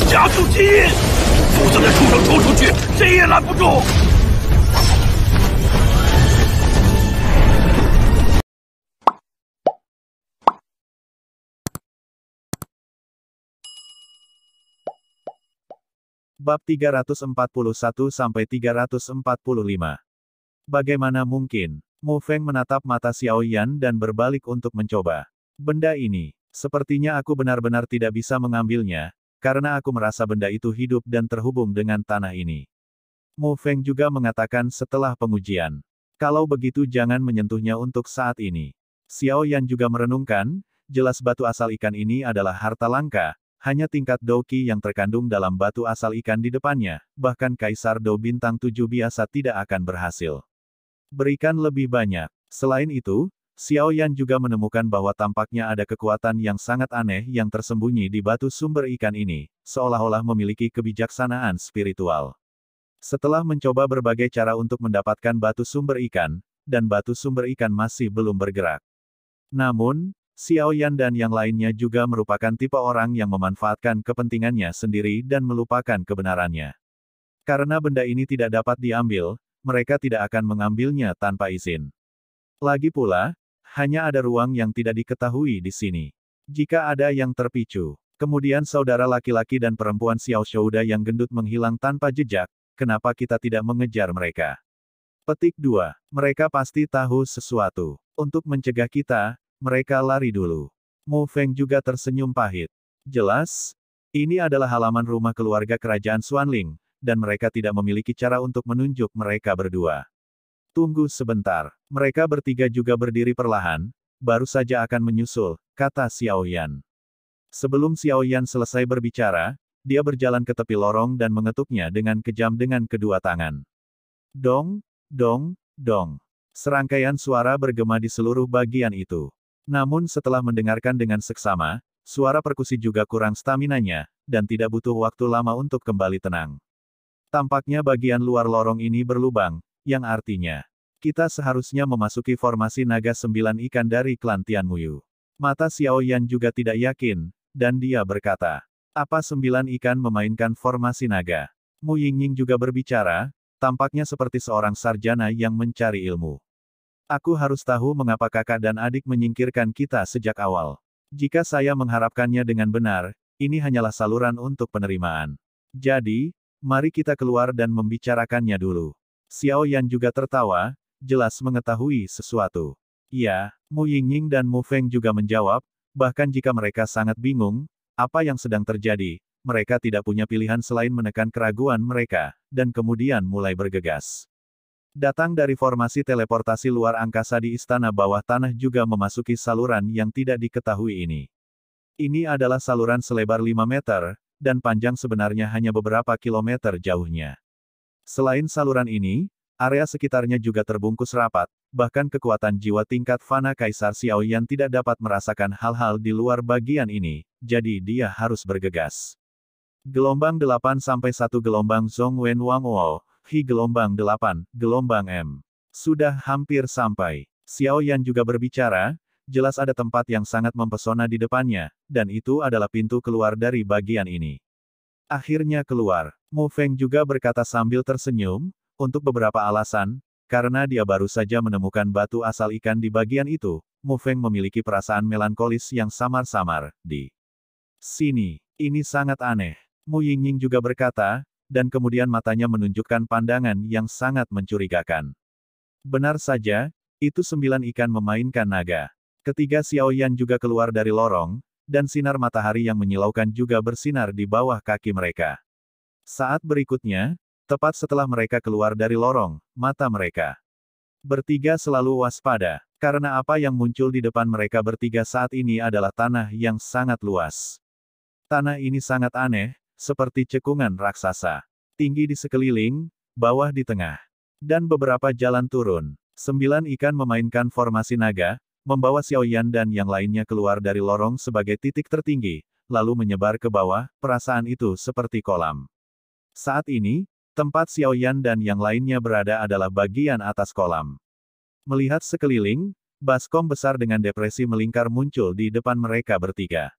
加速基因，否则那畜生冲出去，谁也拦不住。Bab 341-345. Bagaimana mungkin? Mu Feng menatap mata Xiao Yan dan berbalik untuk mencoba. Benda ini, sepertinya aku benar-benar tidak bisa mengambilnya, karena aku merasa benda itu hidup dan terhubung dengan tanah ini. Mu Feng juga mengatakan setelah pengujian. Kalau begitu jangan menyentuhnya untuk saat ini. Xiao Yan juga merenungkan, jelas batu asal ikan ini adalah harta langka. Hanya tingkat Do Qi yang terkandung dalam batu asal ikan di depannya, bahkan Kaisar Do Bintang 7 biasa tidak akan berhasil. Berikan lebih banyak. Selain itu, Xiao Yan juga menemukan bahwa tampaknya ada kekuatan yang sangat aneh yang tersembunyi di batu sumber ikan ini, seolah-olah memiliki kebijaksanaan spiritual. Setelah mencoba berbagai cara untuk mendapatkan batu sumber ikan, dan batu sumber ikan masih belum bergerak. Namun, Xiao Yan dan yang lainnya juga merupakan tipe orang yang memanfaatkan kepentingannya sendiri dan melupakan kebenarannya. Karena benda ini tidak dapat diambil, mereka tidak akan mengambilnya tanpa izin. Lagi pula, hanya ada ruang yang tidak diketahui di sini. Jika ada yang terpicu, kemudian saudara laki-laki dan perempuan Xiao Shouda yang gendut menghilang tanpa jejak, kenapa kita tidak mengejar mereka? Petik 2. Mereka pasti tahu sesuatu. Untuk mencegah kita, mereka lari dulu. Mu Feng juga tersenyum pahit. Jelas, ini adalah halaman rumah keluarga kerajaan Xuanling, dan mereka tidak memiliki cara untuk menunjuk mereka berdua. Tunggu sebentar. Mereka bertiga juga berdiri perlahan, baru saja akan menyusul, kata Xiao Yan. Sebelum Xiao Yan selesai berbicara, dia berjalan ke tepi lorong dan mengetuknya dengan kejam dengan kedua tangan. Dong, dong, dong. Serangkaian suara bergema di seluruh bagian itu. Namun setelah mendengarkan dengan seksama, suara perkusi juga kurang staminanya, dan tidak butuh waktu lama untuk kembali tenang. Tampaknya bagian luar lorong ini berlubang, yang artinya, kita seharusnya memasuki formasi naga 9 ikan dari klan Tianmuyu. Mata Xiao Yan juga tidak yakin, dan dia berkata, apa 9 ikan memainkan formasi naga? Mu Yingying juga berbicara, tampaknya seperti seorang sarjana yang mencari ilmu. Aku harus tahu mengapa kakak dan adik menyingkirkan kita sejak awal. Jika saya mengharapkannya dengan benar, ini hanyalah saluran untuk penerimaan. Jadi, mari kita keluar dan membicarakannya dulu. Xiao Yan juga tertawa, jelas mengetahui sesuatu. Ya, Mu Yingying dan Mu Feng juga menjawab, bahkan jika mereka sangat bingung, apa yang sedang terjadi, mereka tidak punya pilihan selain menekan keraguan mereka, dan kemudian mulai bergegas. Datang dari formasi teleportasi luar angkasa di istana bawah tanah juga memasuki saluran yang tidak diketahui ini. Ini adalah saluran selebar 5 meter, dan panjang sebenarnya hanya beberapa kilometer jauhnya. Selain saluran ini, area sekitarnya juga terbungkus rapat, bahkan kekuatan jiwa tingkat Fana Kaisar Xiao Yan tidak dapat merasakan hal-hal di luar bagian ini, jadi dia harus bergegas. Gelombang 8 sampai 1 gelombang Zhong Wen Wang Wo. Hi gelombang 8, gelombang M. Sudah hampir sampai. Xiao Yan juga berbicara, jelas ada tempat yang sangat mempesona di depannya, dan itu adalah pintu keluar dari bagian ini. Akhirnya keluar. Mu Feng juga berkata sambil tersenyum, untuk beberapa alasan, karena dia baru saja menemukan batu asal ikan di bagian itu, Mu Feng memiliki perasaan melankolis yang samar-samar, di sini. Ini sangat aneh. Mu Yingying juga berkata, dan kemudian matanya menunjukkan pandangan yang sangat mencurigakan. Benar saja, itu 9 ikan memainkan naga. Ketiga Xiao Yan juga keluar dari lorong, dan sinar matahari yang menyilaukan juga bersinar di bawah kaki mereka. Saat berikutnya, tepat setelah mereka keluar dari lorong, mata mereka bertiga selalu waspada, karena apa yang muncul di depan mereka bertiga saat ini adalah tanah yang sangat luas. Tanah ini sangat aneh, seperti cekungan raksasa. Tinggi di sekeliling, bawah di tengah. Dan beberapa jalan turun. 9 ikan memainkan formasi naga, membawa Xiao Yan dan yang lainnya keluar dari lorong sebagai titik tertinggi, lalu menyebar ke bawah, perasaan itu seperti kolam. Saat ini, tempat Xiao Yan dan yang lainnya berada adalah bagian atas kolam. Melihat sekeliling, baskom besar dengan depresi melingkar muncul di depan mereka bertiga.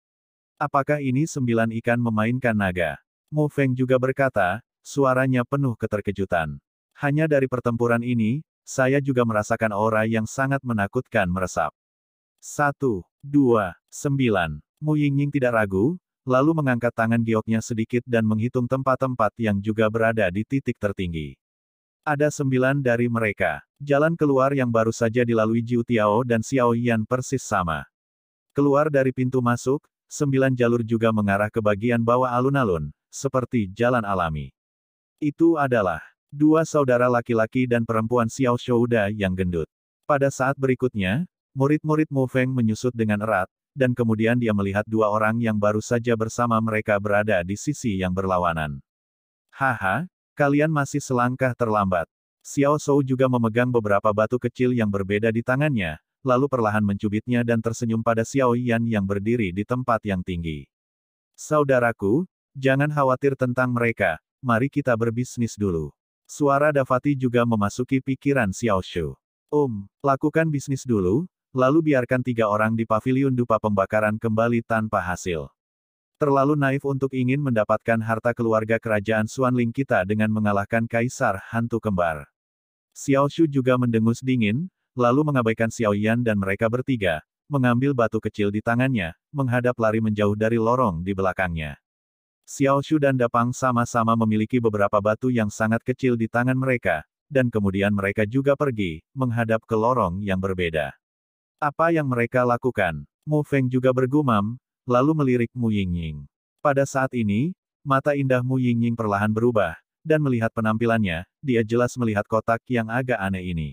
Apakah ini 9 ikan memainkan naga? Mu Feng juga berkata, suaranya penuh keterkejutan. Hanya dari pertempuran ini, saya juga merasakan aura yang sangat menakutkan meresap. 1, 2, 9. Mu Yingying tidak ragu, lalu mengangkat tangan gioknya sedikit dan menghitung tempat-tempat yang juga berada di titik tertinggi. Ada 9 dari mereka. Jalan keluar yang baru saja dilalui Jiu Tiao dan Xiao Yan persis sama. Keluar dari pintu masuk, 9 jalur juga mengarah ke bagian bawah alun-alun, seperti jalan alami. Itu adalah 2 saudara laki-laki dan perempuan Xiao Shouda yang gendut. Pada saat berikutnya, murid-murid Mu Feng menyusut dengan erat, dan kemudian dia melihat 2 orang yang baru saja bersama mereka berada di sisi yang berlawanan. Haha, kalian masih selangkah terlambat. Xiao Shou juga memegang beberapa batu kecil yang berbeda di tangannya, lalu perlahan mencubitnya dan tersenyum pada Xiao Yan yang berdiri di tempat yang tinggi. Saudaraku, jangan khawatir tentang mereka, mari kita berbisnis dulu. Suara Dafati juga memasuki pikiran Xiao Shu. Lakukan bisnis dulu, lalu biarkan 3 orang di paviliun dupa pembakaran kembali tanpa hasil. Terlalu naif untuk ingin mendapatkan harta keluarga kerajaan Xuanling kita dengan mengalahkan kaisar hantu kembar. Xiao Shu juga mendengus dingin, lalu mengabaikan Xiao Yan dan mereka bertiga, mengambil batu kecil di tangannya, menghadap lari menjauh dari lorong di belakangnya. Xiao Shu dan Dapang sama-sama memiliki beberapa batu yang sangat kecil di tangan mereka, dan kemudian mereka juga pergi, menghadap ke lorong yang berbeda. Apa yang mereka lakukan? Mu Feng juga bergumam, lalu melirik Mu Yingying. Pada saat ini, mata indah Mu Yingying perlahan berubah, dan melihat penampilannya, dia jelas melihat kotak yang agak aneh ini.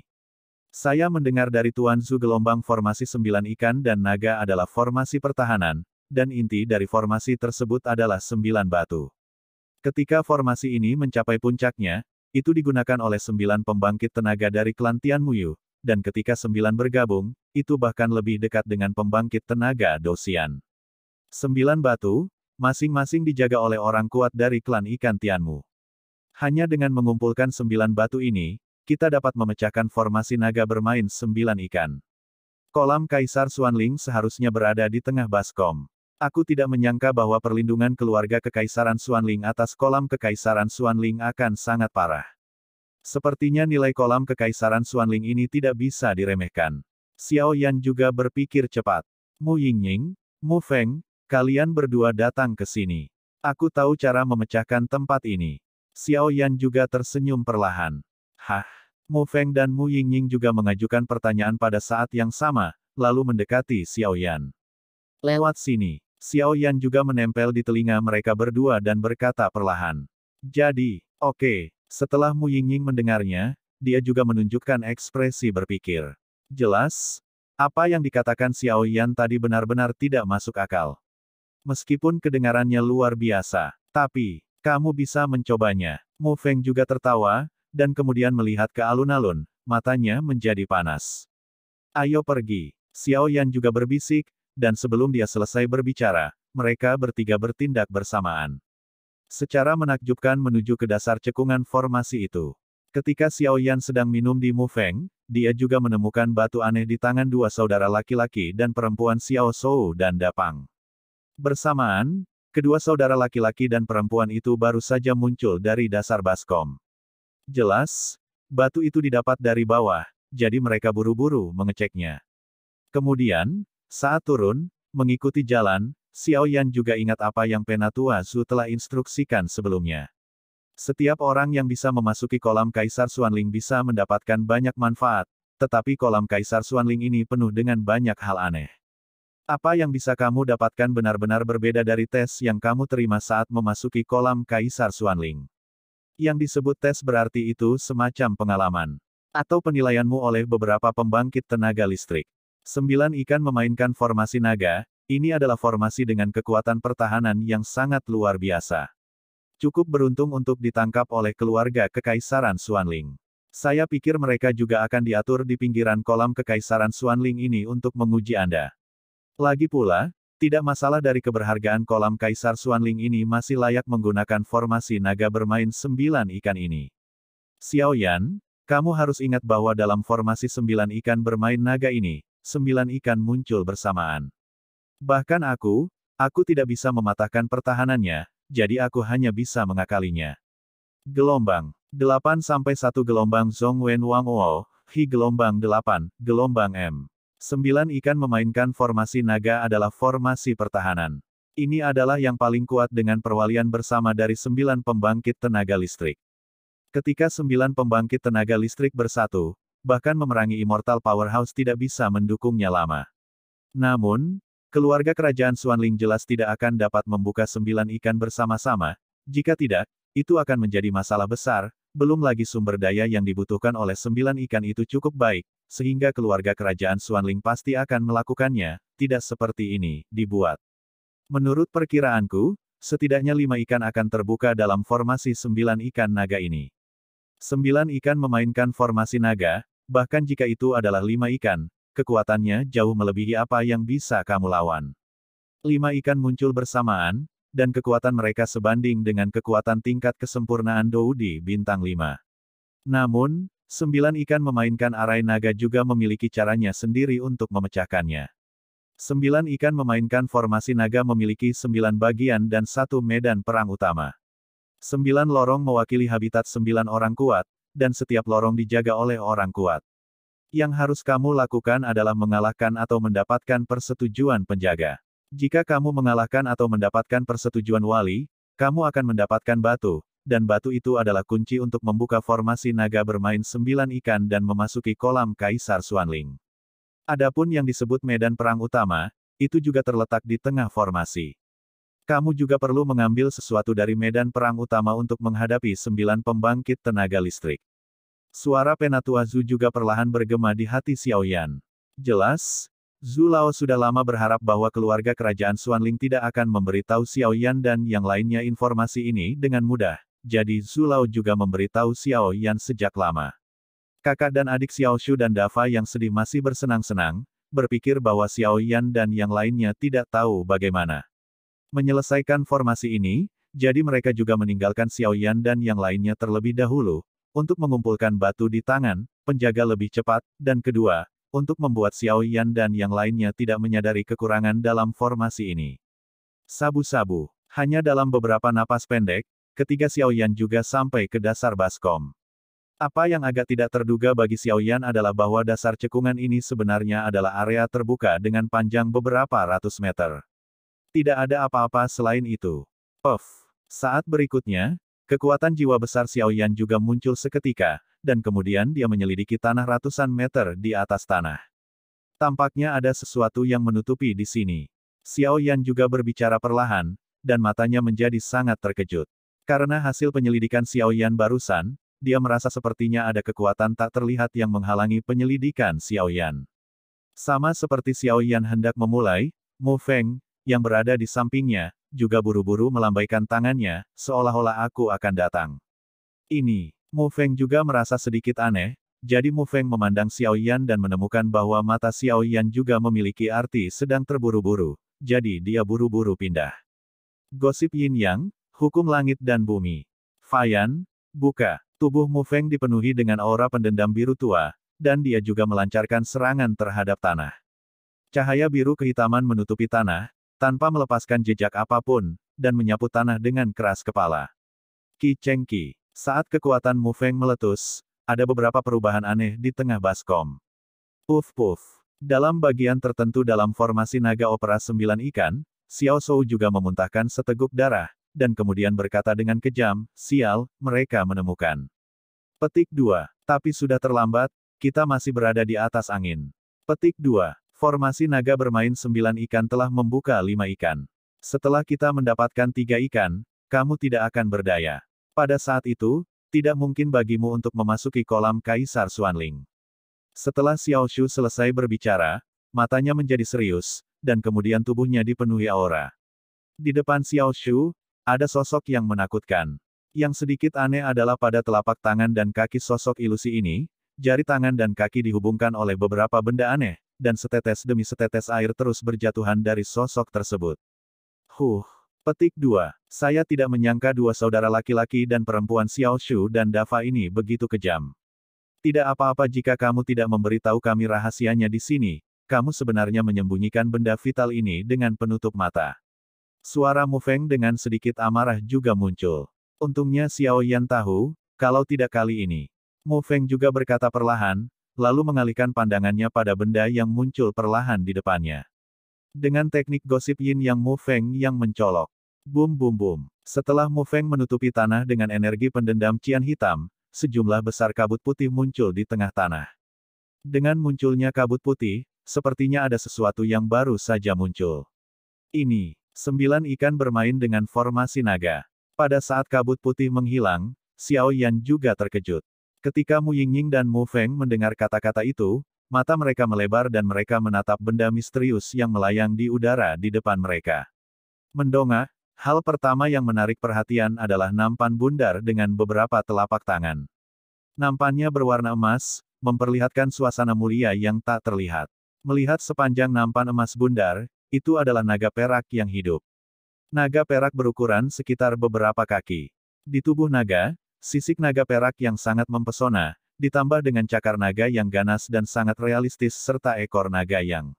Saya mendengar dari Tuan Zhu gelombang formasi 9 ikan dan naga adalah formasi pertahanan, dan inti dari formasi tersebut adalah 9 batu. Ketika formasi ini mencapai puncaknya, itu digunakan oleh 9 pembangkit tenaga dari klan Tianmuyu, dan ketika 9 bergabung, itu bahkan lebih dekat dengan pembangkit tenaga Dosian. 9 batu, masing-masing dijaga oleh orang kuat dari klan ikan Tianmu. Hanya dengan mengumpulkan 9 batu ini, kita dapat memecahkan formasi naga bermain 9 ikan. Kolam Kaisar Xuanling seharusnya berada di tengah baskom. Aku tidak menyangka bahwa perlindungan keluarga Kekaisaran Xuanling atas kolam Kekaisaran Xuanling akan sangat parah. Sepertinya nilai kolam Kekaisaran Xuanling ini tidak bisa diremehkan. Xiao Yan juga berpikir cepat. Mu Yingying, Mu Feng, kalian berdua datang ke sini. Aku tahu cara memecahkan tempat ini. Xiao Yan juga tersenyum perlahan. Mu Feng dan Mu Yingying juga mengajukan pertanyaan pada saat yang sama, lalu mendekati Xiao Yan. Lewat sini. Xiao Yan juga menempel di telinga mereka berdua dan berkata perlahan. Jadi, oke. Setelah Mu Yingying mendengarnya, dia juga menunjukkan ekspresi berpikir. Jelas, apa yang dikatakan Xiao Yan tadi benar-benar tidak masuk akal. Meskipun kedengarannya luar biasa, tapi, kamu bisa mencobanya. Mu Feng juga tertawa, dan kemudian melihat ke alun-alun, matanya menjadi panas. Ayo pergi. Xiao Yan juga berbisik, dan sebelum dia selesai berbicara, mereka bertiga bertindak bersamaan. Secara menakjubkan menuju ke dasar cekungan formasi itu. Ketika Xiao Yan sedang minum di Mu Feng, dia juga menemukan batu aneh di tangan 2 saudara laki-laki dan perempuan Xiao Shou dan Dapang. Bersamaan, kedua saudara laki-laki dan perempuan itu baru saja muncul dari dasar baskom. Jelas, batu itu didapat dari bawah, jadi mereka buru-buru mengeceknya. Kemudian, saat turun, mengikuti jalan, Xiao Yan juga ingat apa yang Penatua Zhu telah instruksikan sebelumnya. Setiap orang yang bisa memasuki kolam Kaisar Xuanling bisa mendapatkan banyak manfaat, tetapi kolam Kaisar Xuanling ini penuh dengan banyak hal aneh. Apa yang bisa kamu dapatkan benar-benar berbeda dari tes yang kamu terima saat memasuki kolam Kaisar Xuanling. Yang disebut tes berarti itu semacam pengalaman. Atau penilaianmu oleh beberapa pembangkit tenaga listrik. 9 ikan memainkan formasi naga, ini adalah formasi dengan kekuatan pertahanan yang sangat luar biasa. Cukup beruntung untuk ditangkap oleh keluarga Kekaisaran Xuanling. Saya pikir mereka juga akan diatur di pinggiran kolam Kekaisaran Xuanling ini untuk menguji Anda. Lagi pula, tidak masalah dari keberhargaan kolam Kaisar Xuanling ini masih layak menggunakan formasi naga bermain 9 ikan ini. Xiao Yan, kamu harus ingat bahwa dalam formasi 9 ikan bermain naga ini, 9 ikan muncul bersamaan. Bahkan aku tidak bisa mematahkan pertahanannya, jadi aku hanya bisa mengakalinya. Gelombang 8-1 gelombang Zhongwen Wang Wo, Hi gelombang 8, gelombang M. 9 ikan memainkan formasi naga adalah formasi pertahanan. Ini adalah yang paling kuat dengan perwalian bersama dari 9 pembangkit tenaga listrik. Ketika 9 pembangkit tenaga listrik bersatu, bahkan memerangi Immortal Powerhouse tidak bisa mendukungnya lama. Namun, keluarga kerajaan Xuanling jelas tidak akan dapat membuka 9 ikan bersama-sama, jika tidak, itu akan menjadi masalah besar, belum lagi sumber daya yang dibutuhkan oleh 9 ikan itu cukup baik, sehingga keluarga kerajaan Xuanling pasti akan melakukannya, tidak seperti ini, dibuat. Menurut perkiraanku, setidaknya 5 ikan akan terbuka dalam formasi 9 ikan naga ini. 9 ikan memainkan formasi naga, bahkan jika itu adalah 5 ikan, kekuatannya jauh melebihi apa yang bisa kamu lawan. 5 ikan muncul bersamaan, dan kekuatan mereka sebanding dengan kekuatan tingkat kesempurnaan Dou di bintang 5. Namun, 9 ikan memainkan arai naga juga memiliki caranya sendiri untuk memecahkannya. 9 ikan memainkan formasi naga memiliki 9 bagian dan 1 medan perang utama. 9 lorong mewakili habitat 9 orang kuat, dan setiap lorong dijaga oleh orang kuat. Yang harus kamu lakukan adalah mengalahkan atau mendapatkan persetujuan penjaga. Jika kamu mengalahkan atau mendapatkan persetujuan wali, kamu akan mendapatkan batu, dan batu itu adalah kunci untuk membuka formasi naga bermain 9 ikan dan memasuki kolam Kaisar Xuanling. Adapun yang disebut medan perang utama, itu juga terletak di tengah formasi. Kamu juga perlu mengambil sesuatu dari medan perang utama untuk menghadapi 9 pembangkit tenaga listrik. Suara Penatua Zhu juga perlahan bergema di hati Xiao Yan. Jelas, Zhu Lao sudah lama berharap bahwa keluarga kerajaan Xuanling tidak akan memberitahu Xiao Yan dan yang lainnya informasi ini dengan mudah, jadi Zhu Lao juga memberitahu Xiao Yan sejak lama. Kakak dan adik Xiao Shu dan Dafa yang sedih masih bersenang-senang, berpikir bahwa Xiao Yan dan yang lainnya tidak tahu bagaimana menyelesaikan formasi ini, jadi mereka juga meninggalkan Xiao Yan dan yang lainnya terlebih dahulu, untuk mengumpulkan batu di tangan, penjaga lebih cepat, dan kedua, untuk membuat Xiao Yan dan yang lainnya tidak menyadari kekurangan dalam formasi ini. Sabu-sabu, hanya dalam beberapa napas pendek, ketiga Xiao Yan juga sampai ke dasar baskom. Apa yang agak tidak terduga bagi Xiao Yan adalah bahwa dasar cekungan ini sebenarnya adalah area terbuka dengan panjang beberapa ratus meter. Tidak ada apa-apa selain itu. Saat berikutnya, kekuatan jiwa besar Xiao Yan juga muncul seketika, dan kemudian dia menyelidiki tanah ratusan meter di atas tanah. Tampaknya ada sesuatu yang menutupi di sini. Xiao Yan juga berbicara perlahan, dan matanya menjadi sangat terkejut. Karena hasil penyelidikan Xiao Yan barusan, dia merasa sepertinya ada kekuatan tak terlihat yang menghalangi penyelidikan Xiao Yan. Sama seperti Xiao Yan hendak memulai, Mu Feng, yang berada di sampingnya, juga buru-buru melambaikan tangannya, seolah-olah aku akan datang. Ini, Mu Feng juga merasa sedikit aneh, jadi Mu Feng memandang Xiao Yan dan menemukan bahwa mata Xiao Yan juga memiliki arti sedang terburu-buru, jadi dia buru-buru pindah. Gosip Yin Yang, Hukum Langit dan Bumi. Fayan, buka. Tubuh Mu Feng dipenuhi dengan aura pendendam biru tua, dan dia juga melancarkan serangan terhadap tanah. Cahaya biru kehitaman menutupi tanah, tanpa melepaskan jejak apapun, dan menyapu tanah dengan keras kepala. Qi Cheng Qi. Saat kekuatan Mu Feng meletus, ada beberapa perubahan aneh di tengah baskom. Puff. Dalam bagian tertentu dalam formasi naga opera 9 ikan, Xiao Shou juga memuntahkan seteguk darah, dan kemudian berkata dengan kejam, sial, mereka menemukan. Petik 2. Tapi sudah terlambat, kita masih berada di atas angin. Petik 2. Formasi naga bermain 9 ikan telah membuka 5 ikan. Setelah kita mendapatkan 3 ikan, kamu tidak akan berdaya. Pada saat itu, tidak mungkin bagimu untuk memasuki kolam Kaisar Xuanling. Setelah Xiao Shu selesai berbicara, matanya menjadi serius, dan kemudian tubuhnya dipenuhi aura. Di depan Xiao Shu, ada sosok yang menakutkan. Yang sedikit aneh adalah pada telapak tangan dan kaki sosok ilusi ini, jari tangan dan kaki dihubungkan oleh beberapa benda aneh, dan setetes demi setetes air terus berjatuhan dari sosok tersebut. Petik 2. Saya tidak menyangka dua saudara laki-laki dan perempuan Xiao Shu dan Dafa ini begitu kejam. Tidak apa-apa jika kamu tidak memberitahu kami rahasianya di sini, kamu sebenarnya menyembunyikan benda vital ini dengan penutup mata. Suara Mu Feng dengan sedikit amarah juga muncul. Untungnya Xiao Yan tahu, kalau tidak kali ini. Mu Feng juga berkata perlahan, lalu mengalihkan pandangannya pada benda yang muncul perlahan di depannya. Dengan teknik gosip yin yang Mu Feng yang mencolok. Bum bum bum. Setelah Mu Feng menutupi tanah dengan energi pendendam cian hitam, sejumlah besar kabut putih muncul di tengah tanah. Dengan munculnya kabut putih, sepertinya ada sesuatu yang baru saja muncul. Ini, 9 ikan bermain dengan formasi naga. Pada saat kabut putih menghilang, Xiao Yan juga terkejut. Ketika Mu Yingying dan Mu Feng mendengar kata-kata itu, mata mereka melebar dan mereka menatap benda misterius yang melayang di udara di depan mereka. Mendongak, hal pertama yang menarik perhatian adalah nampan bundar dengan beberapa telapak tangan. Nampannya berwarna emas, memperlihatkan suasana mulia yang tak terlihat. Melihat sepanjang nampan emas bundar, itu adalah naga perak yang hidup. Naga perak berukuran sekitar beberapa kaki. Di tubuh naga, sisik naga perak yang sangat mempesona, ditambah dengan cakar naga yang ganas dan sangat realistis serta ekor naga yang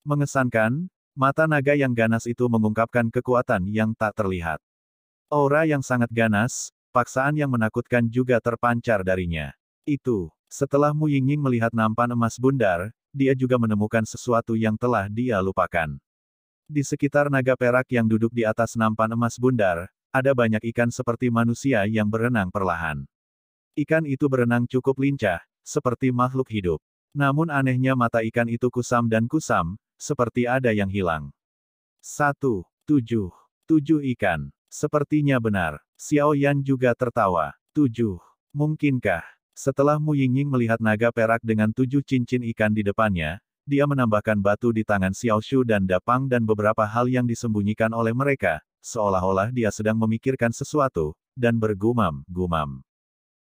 mengesankan. Mata naga yang ganas itu mengungkapkan kekuatan yang tak terlihat. Aura yang sangat ganas, paksaan yang menakutkan juga terpancar darinya. Setelah Mu Yingying melihat nampan emas bundar, dia juga menemukan sesuatu yang telah dia lupakan. Di sekitar naga perak yang duduk di atas nampan emas bundar, ada banyak ikan seperti manusia yang berenang perlahan. Ikan itu berenang cukup lincah, seperti makhluk hidup. Namun anehnya mata ikan itu kusam dan kusam, seperti ada yang hilang. 7 ikan. Sepertinya benar. Xiao Yan juga tertawa. 7. Mungkinkah? Setelah Mu Yingying melihat naga perak dengan 7 cincin ikan di depannya, dia menambahkan batu di tangan Xiao Shu dan Dapang dan beberapa hal yang disembunyikan oleh mereka, seolah-olah dia sedang memikirkan sesuatu, dan bergumam-gumam.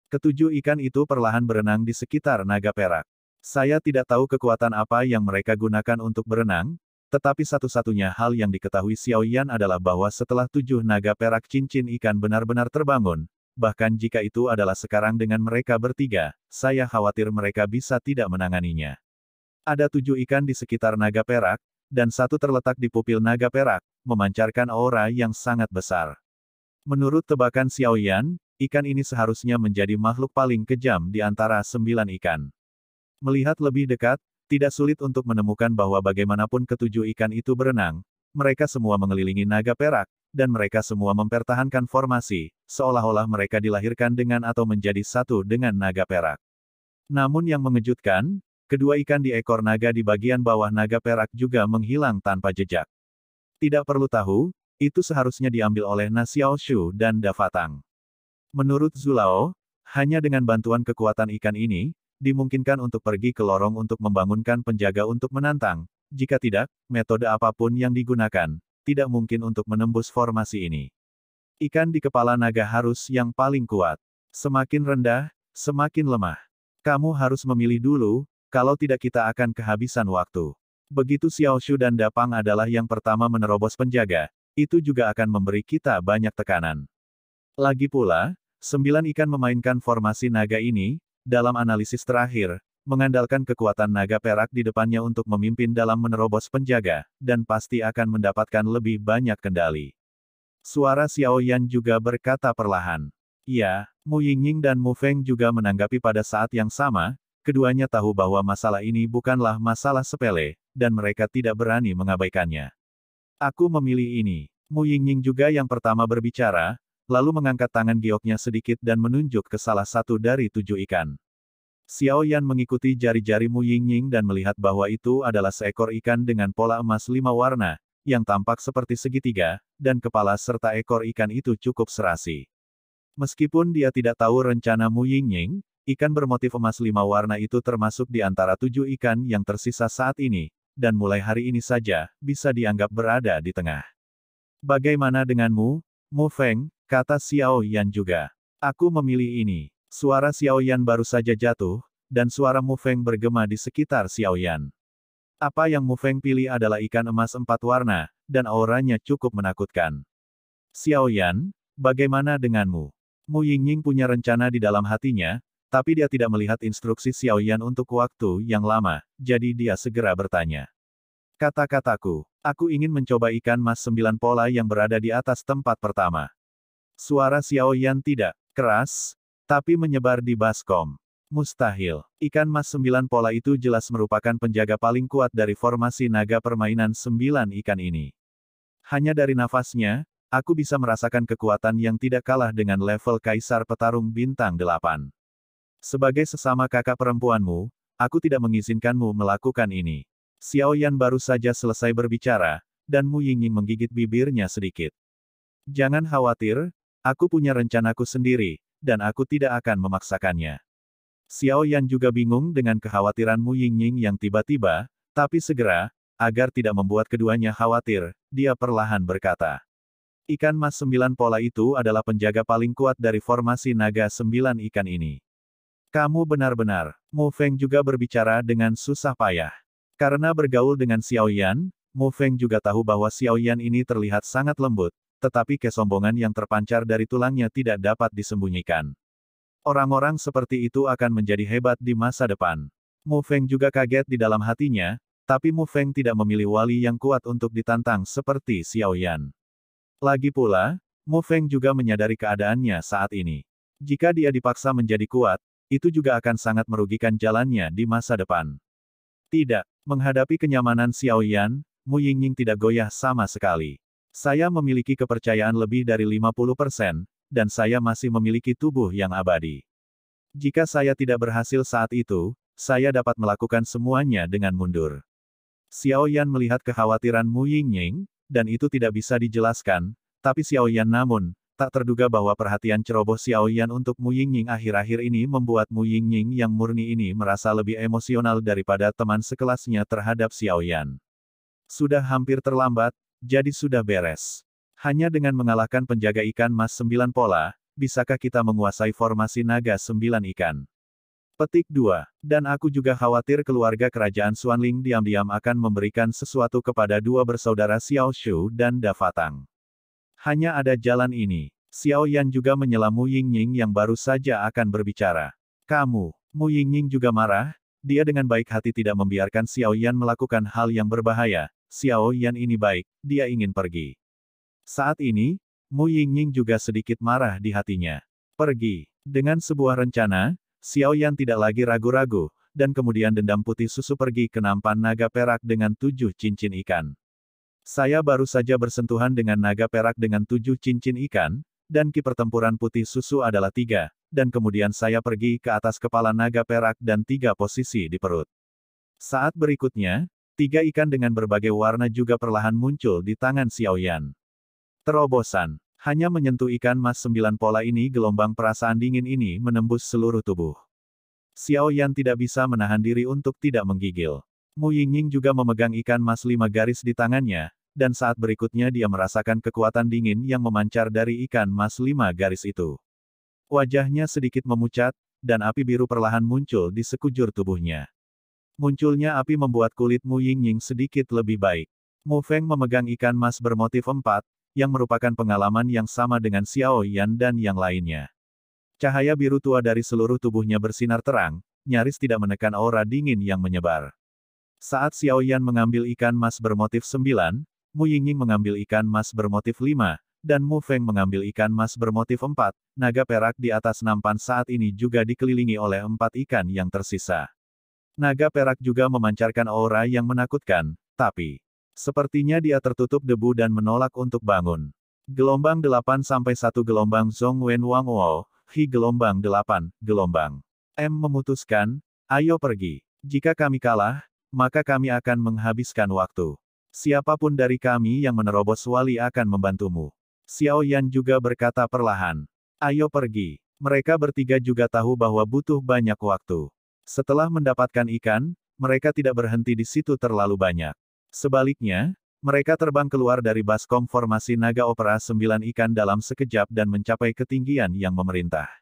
Ketujuh ikan itu perlahan berenang di sekitar naga perak. Saya tidak tahu kekuatan apa yang mereka gunakan untuk berenang, tetapi satu-satunya hal yang diketahui Xiao Yan adalah bahwa setelah 7 naga perak cincin ikan benar-benar terbangun, bahkan jika itu adalah sekarang dengan mereka bertiga, saya khawatir mereka bisa tidak menanganinya. Ada 7 ikan di sekitar naga perak, dan satu terletak di pupil naga perak, memancarkan aura yang sangat besar. Menurut tebakan Xiao Yan, ikan ini seharusnya menjadi makhluk paling kejam di antara 9 ikan. Melihat lebih dekat, tidak sulit untuk menemukan bahwa bagaimanapun ketujuh ikan itu berenang, mereka semua mengelilingi naga perak, dan mereka semua mempertahankan formasi, seolah-olah mereka dilahirkan dengan atau menjadi satu dengan naga perak. Namun yang mengejutkan, kedua ikan di ekor naga di bagian bawah naga perak juga menghilang tanpa jejak. Tidak perlu tahu, itu seharusnya diambil oleh Na Xiao Shu dan Da Fatang. Menurut Zulao, hanya dengan bantuan kekuatan ikan ini, dimungkinkan untuk pergi ke lorong untuk membangunkan penjaga untuk menantang. Jika tidak, metode apapun yang digunakan, tidak mungkin untuk menembus formasi ini. Ikan di kepala naga harus yang paling kuat. Semakin rendah, semakin lemah. Kamu harus memilih dulu, kalau tidak kita akan kehabisan waktu. Begitu Xiao Shu dan Dapang adalah yang pertama menerobos penjaga, itu juga akan memberi kita banyak tekanan. Lagi pula, 9 ikan memainkan formasi naga ini, dalam analisis terakhir, mengandalkan kekuatan naga perak di depannya untuk memimpin dalam menerobos penjaga, dan pasti akan mendapatkan lebih banyak kendali. Suara Xiao Yan juga berkata perlahan. Ya, Mu Yingying dan Mu Feng juga menanggapi pada saat yang sama, keduanya tahu bahwa masalah ini bukanlah masalah sepele, dan mereka tidak berani mengabaikannya. Aku memilih ini. Mu Yingying juga yang pertama berbicara, lalu mengangkat tangan gioknya sedikit dan menunjuk ke salah satu dari 7 ikan. Xiao Yan mengikuti jari-jari Mu Yingying dan melihat bahwa itu adalah seekor ikan dengan pola emas 5 warna, yang tampak seperti segitiga, dan kepala serta ekor ikan itu cukup serasi. Meskipun dia tidak tahu rencana Mu Yingying, ikan bermotif emas 5 warna itu termasuk di antara 7 ikan yang tersisa saat ini, dan mulai hari ini saja, bisa dianggap berada di tengah. Bagaimana denganmu, Mu Feng? Kata Xiao Yan juga. Aku memilih ini. Suara Xiao Yan baru saja jatuh, dan suara Mu Feng bergema di sekitar Xiao Yan. Apa yang Mu Feng pilih adalah ikan emas 4 warna, dan auranya cukup menakutkan. Xiao Yan, bagaimana denganmu? Mu Yingying punya rencana di dalam hatinya, tapi dia tidak melihat instruksi Xiao Yan untuk waktu yang lama, jadi dia segera bertanya. Kata-kataku, aku ingin mencoba ikan mas 9 pola yang berada di atas tempat pertama. Suara Xiao Yan tidak keras, tapi menyebar di baskom. Mustahil. Ikan mas 9 pola itu jelas merupakan penjaga paling kuat dari formasi naga permainan 9 ikan ini. Hanya dari nafasnya, aku bisa merasakan kekuatan yang tidak kalah dengan level Kaisar Petarung Bintang 8. Sebagai sesama kakak perempuanmu, aku tidak mengizinkanmu melakukan ini. Xiao Yan baru saja selesai berbicara, dan Mu Yingying menggigit bibirnya sedikit. Jangan khawatir, aku punya rencanaku sendiri, dan aku tidak akan memaksakannya. Xiao Yan juga bingung dengan kekhawatiran Mu Yingying yang tiba-tiba, tapi segera, agar tidak membuat keduanya khawatir, dia perlahan berkata. Ikan mas 9 pola itu adalah penjaga paling kuat dari formasi naga 9 ikan ini. Kamu benar-benar, Mu Feng juga berbicara dengan susah payah. Karena bergaul dengan Xiao Yan, Mu Feng juga tahu bahwa Xiao Yan ini terlihat sangat lembut, tetapi kesombongan yang terpancar dari tulangnya tidak dapat disembunyikan. Orang-orang seperti itu akan menjadi hebat di masa depan. Mu Feng juga kaget di dalam hatinya, tapi Mu Feng tidak memilih wali yang kuat untuk ditantang seperti Xiao Yan. Lagi pula, Mu Feng juga menyadari keadaannya saat ini. Jika dia dipaksa menjadi kuat, itu juga akan sangat merugikan jalannya di masa depan. Tidak, menghadapi kenyamanan Xiao Yan, Mu Yingying tidak goyah sama sekali. Saya memiliki kepercayaan lebih dari 50%, dan saya masih memiliki tubuh yang abadi. Jika saya tidak berhasil saat itu, saya dapat melakukan semuanya dengan mundur. Xiao Yan melihat kekhawatiran Mu Yingying, dan itu tidak bisa dijelaskan, tapi Xiao Yan namun, tak terduga bahwa perhatian ceroboh Xiao Yan untuk Mu Yingying akhir-akhir ini membuat Mu Yingying yang murni ini merasa lebih emosional daripada teman sekelasnya terhadap Xiao Yan. Sudah hampir terlambat, jadi sudah beres. Hanya dengan mengalahkan penjaga ikan mas 9 pola, bisakah kita menguasai formasi naga 9 ikan? Petik 2. Dan aku juga khawatir keluarga kerajaan Xuanling diam-diam akan memberikan sesuatu kepada dua bersaudara Xiao Shu dan Da Fatang. Hanya ada jalan ini. Xiao Yan juga menyela Mu Yingying yang baru saja akan berbicara. Kamu, Mu Yingying juga marah, dia dengan baik hati tidak membiarkan Xiao Yan melakukan hal yang berbahaya. Xiao Yan ini baik, dia ingin pergi. Saat ini, Mu Yingying juga sedikit marah di hatinya. Pergi. Dengan sebuah rencana, Xiao Yan tidak lagi ragu-ragu, dan kemudian dendam putih susu pergi ke nampan naga perak dengan 7 cincin ikan. Saya baru saja bersentuhan dengan naga perak dengan 7 cincin ikan, dan ki pertempuran putih susu adalah 3, dan kemudian saya pergi ke atas kepala naga perak dan 3 posisi di perut. Saat berikutnya, 3 ikan dengan berbagai warna juga perlahan muncul di tangan Xiao Yan. Terobosan. Hanya menyentuh ikan mas 9 pola ini gelombang perasaan dingin ini menembus seluruh tubuh. Xiao Yan tidak bisa menahan diri untuk tidak menggigil. Mu Yingying juga memegang ikan mas 5 garis di tangannya, dan saat berikutnya dia merasakan kekuatan dingin yang memancar dari ikan mas 5 garis itu. Wajahnya sedikit memucat, dan api biru perlahan muncul di sekujur tubuhnya. Munculnya api membuat kulit Mu Yingying sedikit lebih baik. Mu Feng memegang ikan mas bermotif 4, yang merupakan pengalaman yang sama dengan Xiao Yan dan yang lainnya. Cahaya biru tua dari seluruh tubuhnya bersinar terang, nyaris tidak menekan aura dingin yang menyebar. Saat Xiao Yan mengambil ikan mas bermotif 9, Mu Yingying mengambil ikan mas bermotif 5, dan Mu Feng mengambil ikan mas bermotif 4, naga perak di atas nampan saat ini juga dikelilingi oleh 4 ikan yang tersisa. Naga perak juga memancarkan aura yang menakutkan, tapi sepertinya dia tertutup debu dan menolak untuk bangun. Gelombang 8 sampai 1 gelombang Zhong Wen Wang Wo, Hi gelombang 8, gelombang M memutuskan, ayo pergi. Jika kami kalah, maka kami akan menghabiskan waktu. Siapapun dari kami yang menerobos wali akan membantumu. Xiao Yan juga berkata perlahan. Ayo pergi. Mereka bertiga juga tahu bahwa butuh banyak waktu. Setelah mendapatkan ikan, mereka tidak berhenti di situ terlalu banyak. Sebaliknya, mereka terbang keluar dari baskom formasi naga opera 9 ikan dalam sekejap dan mencapai ketinggian yang memerintah.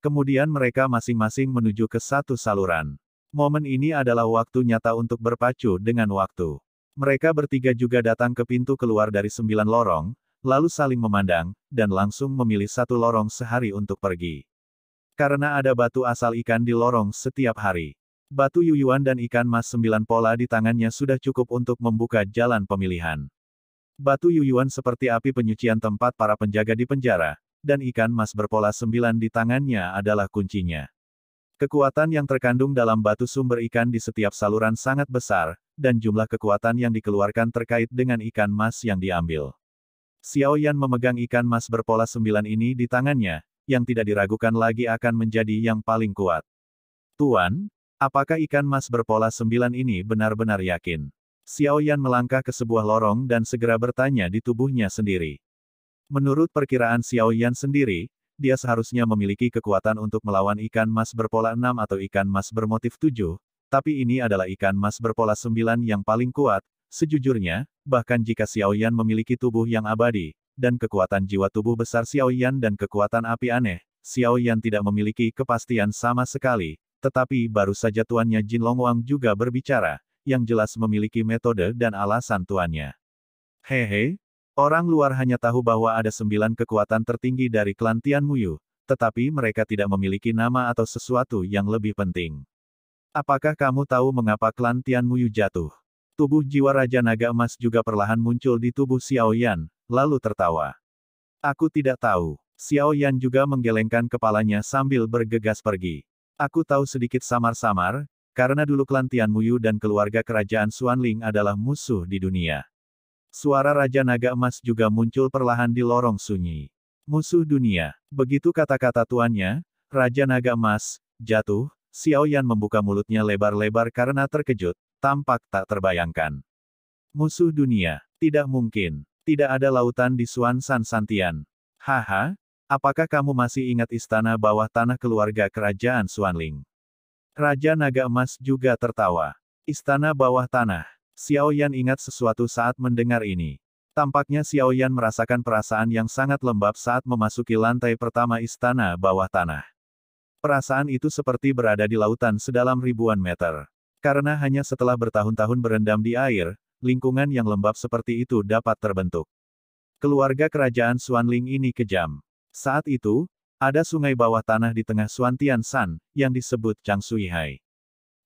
Kemudian mereka masing-masing menuju ke satu saluran. Momen ini adalah waktu nyata untuk berpacu dengan waktu. Mereka bertiga juga datang ke pintu keluar dari 9 lorong, lalu saling memandang, dan langsung memilih satu lorong sehari untuk pergi. Karena ada batu asal ikan di lorong setiap hari. Batu Yuyuan dan ikan mas 9 pola di tangannya sudah cukup untuk membuka jalan pemilihan. Batu Yuyuan seperti api penyucian tempat para penjaga di penjara, dan ikan mas berpola 9 di tangannya adalah kuncinya. Kekuatan yang terkandung dalam batu sumber ikan di setiap saluran sangat besar, dan jumlah kekuatan yang dikeluarkan terkait dengan ikan mas yang diambil. Xiao Yan memegang ikan mas berpola 9 ini di tangannya, yang tidak diragukan lagi akan menjadi yang paling kuat. Tuan, apakah ikan mas berpola 9 ini benar-benar yakin? Xiao Yan melangkah ke sebuah lorong dan segera bertanya di tubuhnya sendiri. Menurut perkiraan Xiao Yan sendiri, dia seharusnya memiliki kekuatan untuk melawan ikan mas berpola 6 atau ikan mas bermotif 7, tapi ini adalah ikan mas berpola 9 yang paling kuat. Sejujurnya, bahkan jika Xiao Yan memiliki tubuh yang abadi, dan kekuatan jiwa tubuh besar Xiao Yan dan kekuatan api aneh, Xiao Yan tidak memiliki kepastian sama sekali, tetapi baru saja tuannya Jin Longwang juga berbicara, yang jelas memiliki metode dan alasan tuannya. Hehe. Orang luar hanya tahu bahwa ada 9 kekuatan tertinggi dari klan Tian Muyu, tetapi mereka tidak memiliki nama atau sesuatu yang lebih penting. Apakah kamu tahu mengapa klan Tian Muyu jatuh? Tubuh jiwa Raja Naga Emas juga perlahan muncul di tubuh Xiao Yan, lalu tertawa. Aku tidak tahu. Xiao Yan juga menggelengkan kepalanya sambil bergegas pergi. Aku tahu sedikit samar-samar, karena dulu klan Tian Muyu dan keluarga kerajaan Xuanling adalah musuh di dunia. Suara Raja Naga Emas juga muncul perlahan di lorong sunyi. Musuh dunia. Begitu kata-kata tuannya, Raja Naga Emas jatuh. Xiao Yan membuka mulutnya lebar-lebar karena terkejut, tampak tak terbayangkan. Musuh dunia. Tidak mungkin. Tidak ada lautan di Xuansan Santian. Haha, apakah kamu masih ingat istana bawah tanah keluarga kerajaan Xuanling? Raja Naga Emas juga tertawa. Istana bawah tanah. Xiao Yan ingat sesuatu saat mendengar ini. Tampaknya Xiao Yan merasakan perasaan yang sangat lembab saat memasuki lantai pertama istana bawah tanah. Perasaan itu seperti berada di lautan sedalam ribuan meter. Karena hanya setelah bertahun-tahun berendam di air, lingkungan yang lembab seperti itu dapat terbentuk. Keluarga kerajaan Xuanling ini kejam. Saat itu, ada sungai bawah tanah di tengah Xuantian San, yang disebut Changshui Hai.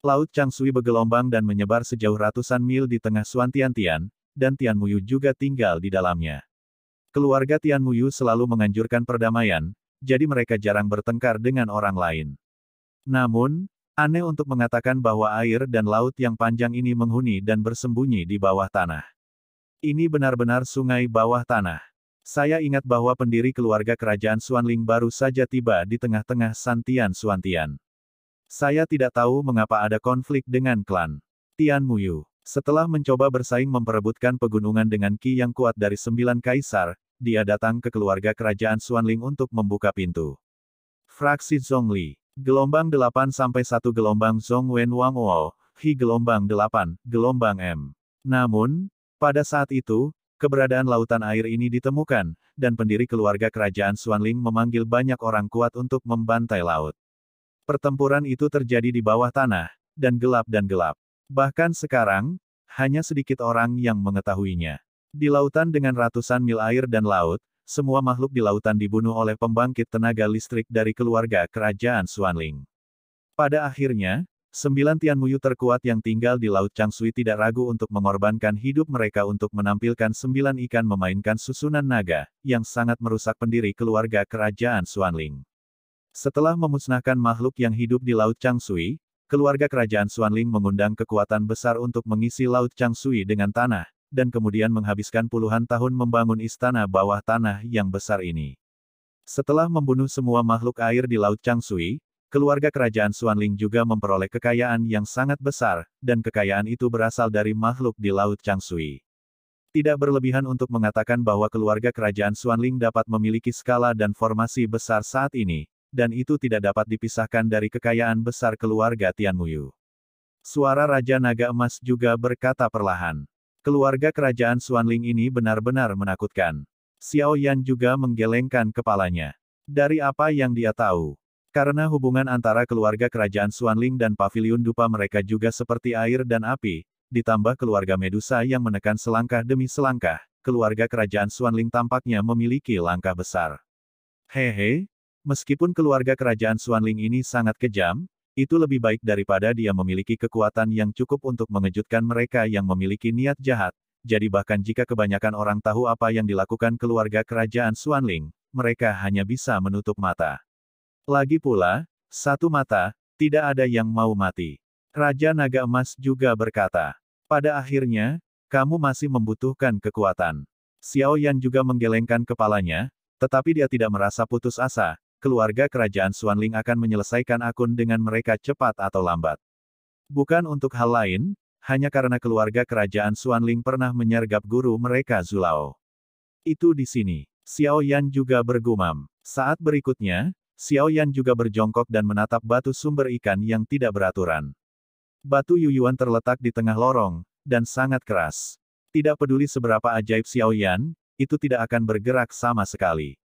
Laut Changshui bergelombang dan menyebar sejauh ratusan mil di tengah Xuantian, dan Tian Muyu juga tinggal di dalamnya. Keluarga Tian Muyu selalu menganjurkan perdamaian, jadi mereka jarang bertengkar dengan orang lain. Namun, aneh untuk mengatakan bahwa air dan laut yang panjang ini menghuni dan bersembunyi di bawah tanah. Ini benar-benar sungai bawah tanah. Saya ingat bahwa pendiri keluarga kerajaan Xuanling baru saja tiba di tengah-tengah Santian Xuantian. Saya tidak tahu mengapa ada konflik dengan klan Tian Muyu. Setelah mencoba bersaing memperebutkan pegunungan dengan ki yang kuat dari 9 kaisar, dia datang ke keluarga kerajaan Xuanling untuk membuka pintu. Fraksi Zhongli. Gelombang 8 sampai 1 gelombang Zhong Wen Wang Wo, Hi gelombang 8, gelombang M. Namun, pada saat itu, keberadaan lautan air ini ditemukan, dan pendiri keluarga kerajaan Xuanling memanggil banyak orang kuat untuk membantai laut. Pertempuran itu terjadi di bawah tanah, dan gelap. Bahkan sekarang, hanya sedikit orang yang mengetahuinya. Di lautan dengan ratusan mil air dan laut, semua makhluk di lautan dibunuh oleh pembangkit tenaga listrik dari keluarga kerajaan Xuanling. Pada akhirnya, 9 Tian Muyu terkuat yang tinggal di Laut Changshui tidak ragu untuk mengorbankan hidup mereka untuk menampilkan 9 ikan memainkan susunan naga, yang sangat merusak pendiri keluarga kerajaan Xuanling. Setelah memusnahkan makhluk yang hidup di Laut Changshui, keluarga kerajaan Xuanling mengundang kekuatan besar untuk mengisi Laut Changshui dengan tanah, dan kemudian menghabiskan puluhan tahun membangun istana bawah tanah yang besar ini. Setelah membunuh semua makhluk air di Laut Changshui, keluarga kerajaan Xuanling juga memperoleh kekayaan yang sangat besar, dan kekayaan itu berasal dari makhluk di Laut Changshui. Tidak berlebihan untuk mengatakan bahwa keluarga kerajaan Xuanling dapat memiliki skala dan formasi besar saat ini, dan itu tidak dapat dipisahkan dari kekayaan besar keluarga Tian Muyu. Suara Raja Naga Emas juga berkata perlahan. Keluarga kerajaan Xuanling ini benar-benar menakutkan. Xiao Yan juga menggelengkan kepalanya. Dari apa yang dia tahu? Karena hubungan antara keluarga kerajaan Xuanling dan paviliun dupa mereka juga seperti air dan api, ditambah keluarga Medusa yang menekan selangkah demi selangkah, keluarga kerajaan Xuanling tampaknya memiliki langkah besar. Hehe. Meskipun keluarga kerajaan Xuanling ini sangat kejam, itu lebih baik daripada dia memiliki kekuatan yang cukup untuk mengejutkan mereka yang memiliki niat jahat. Jadi bahkan jika kebanyakan orang tahu apa yang dilakukan keluarga kerajaan Xuanling, mereka hanya bisa menutup mata. Lagi pula, satu mata, tidak ada yang mau mati. Raja Naga Emas juga berkata, pada akhirnya, kamu masih membutuhkan kekuatan. Xiao Yan juga menggelengkan kepalanya, tetapi dia tidak merasa putus asa. Keluarga kerajaan Xuanling akan menyelesaikan akun dengan mereka cepat atau lambat. Bukan untuk hal lain, hanya karena keluarga kerajaan Xuanling pernah menyergap guru mereka Zulao. Itu di sini. Xiao Yan juga bergumam. Saat berikutnya, Xiao Yan juga berjongkok dan menatap batu sumber ikan yang tidak beraturan. Batu Yuyuan terletak di tengah lorong, dan sangat keras. Tidak peduli seberapa ajaib Xiao Yan, itu tidak akan bergerak sama sekali.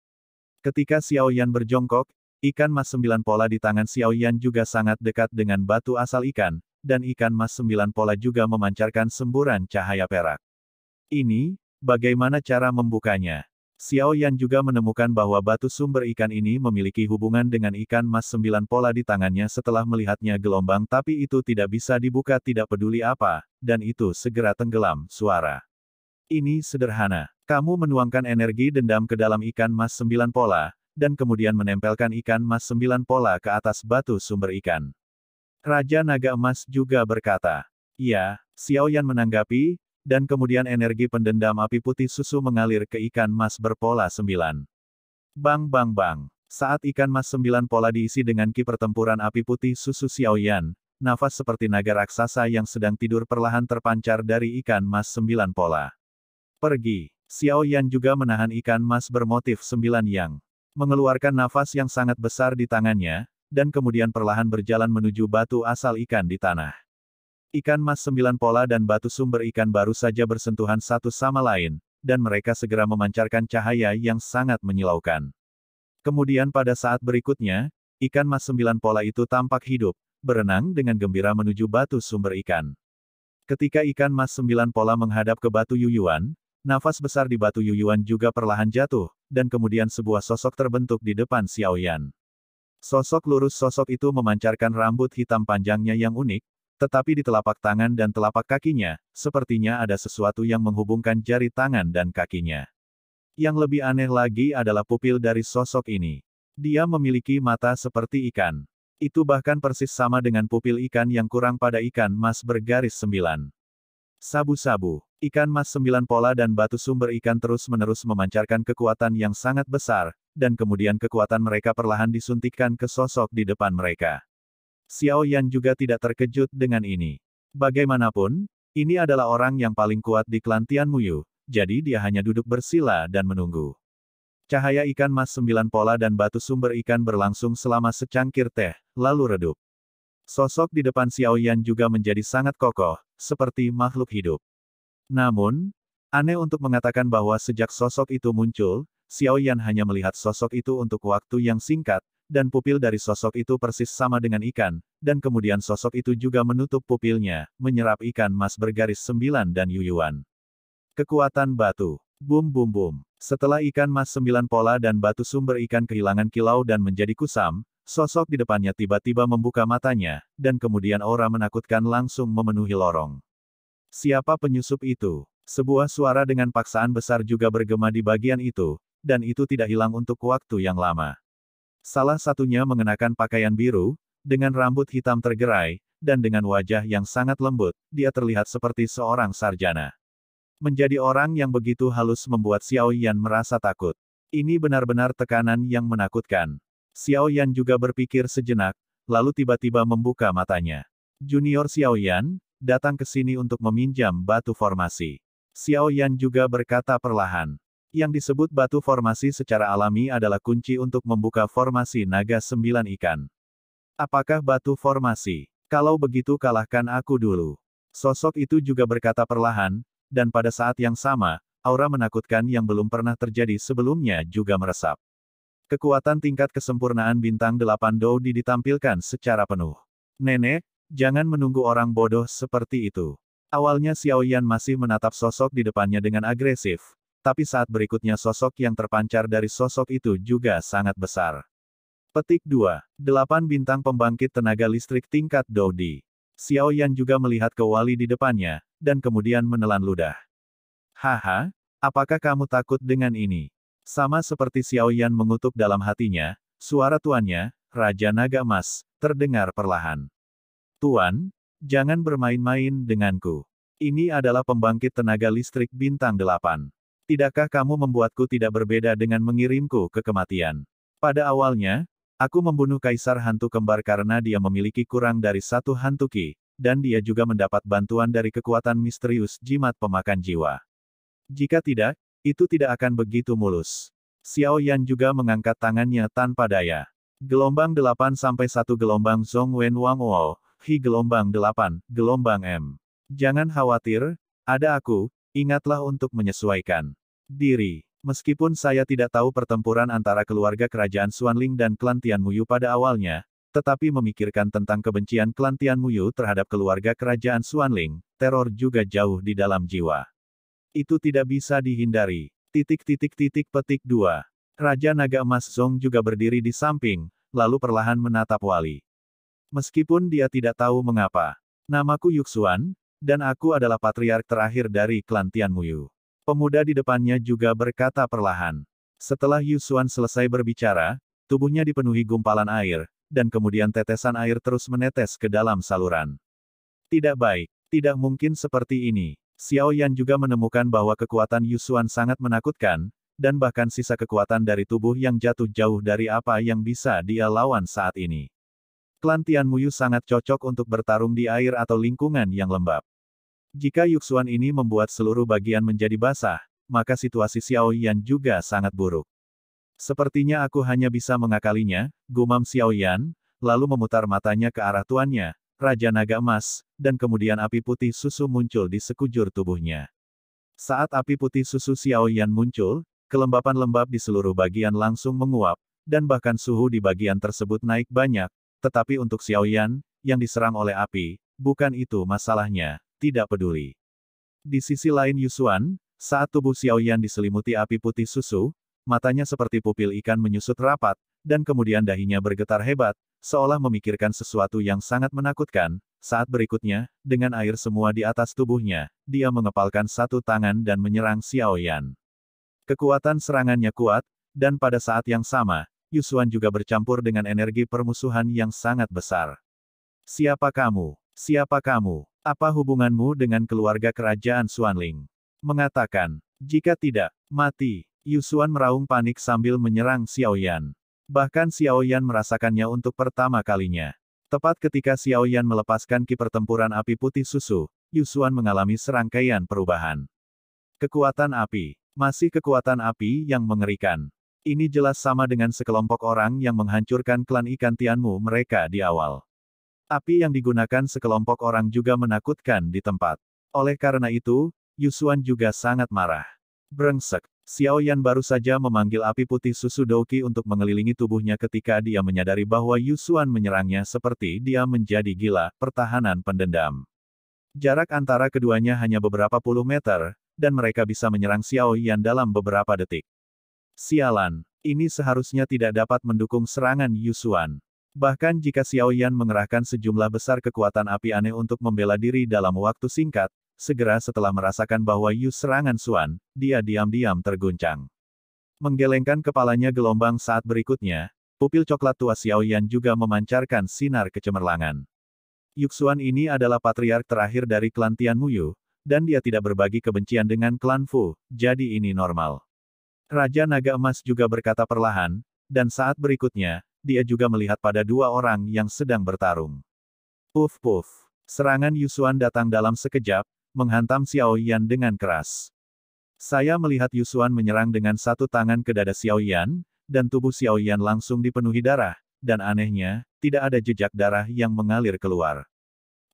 Ketika Xiao Yan berjongkok, ikan mas 9 pola di tangan Xiao Yan juga sangat dekat dengan batu asal ikan, dan ikan mas 9 pola juga memancarkan semburan cahaya perak. Ini, bagaimana cara membukanya? Xiao Yan juga menemukan bahwa batu sumber ikan ini memiliki hubungan dengan ikan mas 9 pola di tangannya setelah melihatnya gelombang, tapi itu tidak bisa dibuka tidak peduli apa, dan itu segera tenggelam, suara. Ini sederhana. Kamu menuangkan energi dendam ke dalam ikan mas 9 pola, dan kemudian menempelkan ikan mas 9 pola ke atas batu sumber ikan. Raja Naga Emas juga berkata. Ya, Xiao Yan menanggapi, dan kemudian energi pendendam api putih susu mengalir ke ikan mas berpola 9. Bang bang bang. Saat ikan mas 9 pola diisi dengan ki pertempuran api putih susu Xiao Yan, nafas seperti naga raksasa yang sedang tidur perlahan terpancar dari ikan mas 9 pola. Pergi. Xiao Yan juga menahan ikan mas bermotif 9 yang mengeluarkan nafas yang sangat besar di tangannya, dan kemudian perlahan berjalan menuju batu asal ikan di tanah. Ikan mas 9 pola dan batu sumber ikan baru saja bersentuhan satu sama lain, dan mereka segera memancarkan cahaya yang sangat menyilaukan. Kemudian pada saat berikutnya, ikan mas 9 pola itu tampak hidup, berenang dengan gembira menuju batu sumber ikan. Ketika ikan mas 9 pola menghadap ke batu Yuyuan, nafas besar di batu Yuyuan juga perlahan jatuh, dan kemudian sebuah sosok terbentuk di depan Xiao Yan. Sosok lurus sosok itu memancarkan rambut hitam panjangnya yang unik, tetapi di telapak tangan dan telapak kakinya, sepertinya ada sesuatu yang menghubungkan jari tangan dan kakinya. Yang lebih aneh lagi adalah pupil dari sosok ini. Dia memiliki mata seperti ikan. Itu bahkan persis sama dengan pupil ikan yang kurang pada ikan mas bergaris 9. Sabu-sabu. Ikan mas 9 pola dan batu sumber ikan terus-menerus memancarkan kekuatan yang sangat besar, dan kemudian kekuatan mereka perlahan disuntikkan ke sosok di depan mereka. Xiao Yan juga tidak terkejut dengan ini. Bagaimanapun, ini adalah orang yang paling kuat di klan Tianmuyu, jadi dia hanya duduk bersila dan menunggu. Cahaya ikan mas 9 pola dan batu sumber ikan berlangsung selama secangkir teh, lalu redup. Sosok di depan Xiao Yan juga menjadi sangat kokoh, seperti makhluk hidup. Namun, aneh untuk mengatakan bahwa sejak sosok itu muncul, Xiao Yan hanya melihat sosok itu untuk waktu yang singkat, dan pupil dari sosok itu persis sama dengan ikan, dan kemudian sosok itu juga menutup pupilnya, menyerap ikan mas bergaris 9 dan Yuyuan. Kekuatan batu. Bum bum bum. Setelah ikan mas 9 pola dan batu sumber ikan kehilangan kilau dan menjadi kusam, sosok di depannya tiba-tiba membuka matanya, dan kemudian aura menakutkan langsung memenuhi lorong. Siapa penyusup itu? Sebuah suara dengan paksaan besar juga bergema di bagian itu, dan itu tidak hilang untuk waktu yang lama. Salah satunya mengenakan pakaian biru, dengan rambut hitam tergerai, dan dengan wajah yang sangat lembut, dia terlihat seperti seorang sarjana. Menjadi orang yang begitu halus membuat Xiao Yan merasa takut. Ini benar-benar tekanan yang menakutkan. Xiao Yan juga berpikir sejenak, lalu tiba-tiba membuka matanya. Junior Xiao Yan, datang ke sini untuk meminjam batu formasi. Xiao Yan juga berkata perlahan. Yang disebut batu formasi secara alami adalah kunci untuk membuka formasi naga 9 ikan. Apakah batu formasi? Kalau begitu kalahkan aku dulu. Sosok itu juga berkata perlahan, dan pada saat yang sama, aura menakutkan yang belum pernah terjadi sebelumnya juga meresap. Kekuatan tingkat kesempurnaan bintang 8 Doudi ditampilkan secara penuh. Nenek, jangan menunggu orang bodoh seperti itu. Awalnya Xiao Yan masih menatap sosok di depannya dengan agresif, tapi saat berikutnya sosok yang terpancar dari sosok itu juga sangat besar. Petik 2. 8 bintang pembangkit tenaga listrik tingkat Dodi. Xiao Yan juga melihat ke wali di depannya, dan kemudian menelan ludah. Haha, apakah kamu takut dengan ini? Sama seperti Xiao Yan mengutuk dalam hatinya, suara tuannya, Raja Naga Emas, terdengar perlahan. Tuan, jangan bermain-main denganku. Ini adalah pembangkit tenaga listrik bintang 8. Tidakkah kamu membuatku tidak berbeda dengan mengirimku ke kematian? Pada awalnya, aku membunuh Kaisar Hantu Kembar karena dia memiliki kurang dari 1 hantu ki, dan dia juga mendapat bantuan dari kekuatan misterius jimat pemakan jiwa. Jika tidak, itu tidak akan begitu mulus. Xiao Yan juga mengangkat tangannya tanpa daya. Gelombang 8 sampai 1 gelombang Zhong Wen Wang Wo, Hi gelombang 8, gelombang M. Jangan khawatir, ada aku, ingatlah untuk menyesuaikan diri. Meskipun saya tidak tahu pertempuran antara keluarga kerajaan Xuanling dan klan Tianmuyu pada awalnya, tetapi memikirkan tentang kebencian klan Tianmuyu terhadap keluarga kerajaan Xuanling, teror juga jauh di dalam jiwa. Itu tidak bisa dihindari. Petik 2. Raja Naga Emas Zong juga berdiri di samping, lalu perlahan menatap wali. Meskipun dia tidak tahu mengapa. Namaku Yuxuan, dan aku adalah patriark terakhir dari klan Tianmuyu. Pemuda di depannya juga berkata perlahan. Setelah Yuxuan selesai berbicara, tubuhnya dipenuhi gumpalan air, dan kemudian tetesan air terus menetes ke dalam saluran. Tidak baik, tidak mungkin seperti ini. Xiao Yan juga menemukan bahwa kekuatan Yuxuan sangat menakutkan, dan bahkan sisa kekuatan dari tubuh yang jatuh jauh dari apa yang bisa dia lawan saat ini. Klan Tianmuyu sangat cocok untuk bertarung di air atau lingkungan yang lembab. Jika Yuxuan ini membuat seluruh bagian menjadi basah, maka situasi Xiao Yan juga sangat buruk. Sepertinya aku hanya bisa mengakalinya, gumam Xiao Yan, lalu memutar matanya ke arah tuannya, Raja Naga Emas, dan kemudian api putih susu muncul di sekujur tubuhnya. Saat api putih susu Xiao Yan muncul, kelembapan lembab di seluruh bagian langsung menguap, dan bahkan suhu di bagian tersebut naik banyak. Tetapi untuk Xiao Yan, yang diserang oleh api, bukan itu masalahnya, tidak peduli. Di sisi lain Yuxuan, saat tubuh Xiao Yan diselimuti api putih susu, matanya seperti pupil ikan menyusut rapat, dan kemudian dahinya bergetar hebat, seolah memikirkan sesuatu yang sangat menakutkan. Saat berikutnya, dengan air semua di atas tubuhnya, dia mengepalkan satu tangan dan menyerang Xiao Yan. Kekuatan serangannya kuat, dan pada saat yang sama, Yuxuan juga bercampur dengan energi permusuhan yang sangat besar. Siapa kamu? Siapa kamu? Apa hubunganmu dengan keluarga kerajaan Xuanling? Mengatakan, jika tidak, mati. Yuxuan meraung panik sambil menyerang Xiao Yan. Bahkan Xiao Yan merasakannya untuk pertama kalinya. Tepat ketika Xiao Yan melepaskan ki pertempuran api putih susu, Yuxuan mengalami serangkaian perubahan. Kekuatan api. Masih kekuatan api yang mengerikan. Ini jelas sama dengan sekelompok orang yang menghancurkan klan ikan Tianmu mereka di awal. Api yang digunakan sekelompok orang juga menakutkan di tempat. Oleh karena itu, Yuxuan juga sangat marah. Brengsek. Xiao Yan baru saja memanggil api putih susu Douqi untuk mengelilingi tubuhnya ketika dia menyadari bahwa Yuxuan menyerangnya seperti dia menjadi gila, pertahanan pendendam. Jarak antara keduanya hanya beberapa puluh meter, dan mereka bisa menyerang Xiao Yan dalam beberapa detik. Sialan, ini seharusnya tidak dapat mendukung serangan Yuxuan. Bahkan jika Xiao Yan mengerahkan sejumlah besar kekuatan api aneh untuk membela diri dalam waktu singkat, segera setelah merasakan bahwa serangan Xuan, dia diam-diam terguncang. Menggelengkan kepalanya gelombang saat berikutnya, pupil coklat tua Xiao Yan juga memancarkan sinar kecemerlangan. Yuxuan ini adalah patriark terakhir dari klan Tianmuyu, dan dia tidak berbagi kebencian dengan klan Fu, jadi ini normal. Raja Naga Emas juga berkata perlahan, dan saat berikutnya, dia juga melihat pada dua orang yang sedang bertarung. Puf. Serangan Yuxuan datang dalam sekejap, menghantam Xiao Yan dengan keras. Saya melihat Yuxuan menyerang dengan satu tangan ke dada Xiao Yan, dan tubuh Xiao Yan langsung dipenuhi darah, dan anehnya, tidak ada jejak darah yang mengalir keluar.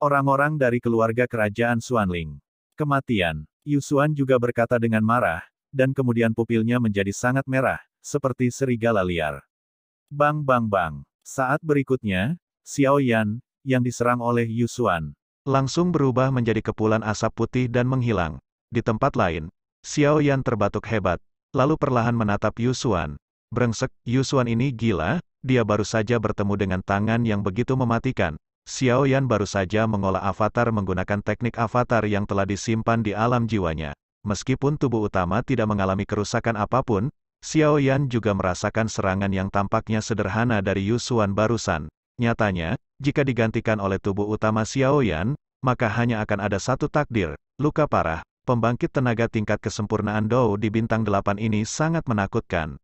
Orang-orang dari keluarga kerajaan Xuanling. Kematian. Yuxuan juga berkata dengan marah, dan kemudian pupilnya menjadi sangat merah, seperti serigala liar. Bang. Saat berikutnya, Xiao Yan, yang diserang oleh Yuxuan, langsung berubah menjadi kepulan asap putih dan menghilang. Di tempat lain, Xiao Yan terbatuk hebat, lalu perlahan menatap Yuxuan. Brengsek, Yuxuan ini gila, dia baru saja bertemu dengan tangan yang begitu mematikan. Xiao Yan baru saja mengolah avatar menggunakan teknik avatar yang telah disimpan di alam jiwanya. Meskipun tubuh utama tidak mengalami kerusakan apapun, Xiao Yan juga merasakan serangan yang tampaknya sederhana dari Yu Xuan barusan. Nyatanya, jika digantikan oleh tubuh utama Xiao Yan, maka hanya akan ada satu takdir, luka parah. Pembangkit tenaga tingkat kesempurnaan Dou di bintang 8 ini sangat menakutkan.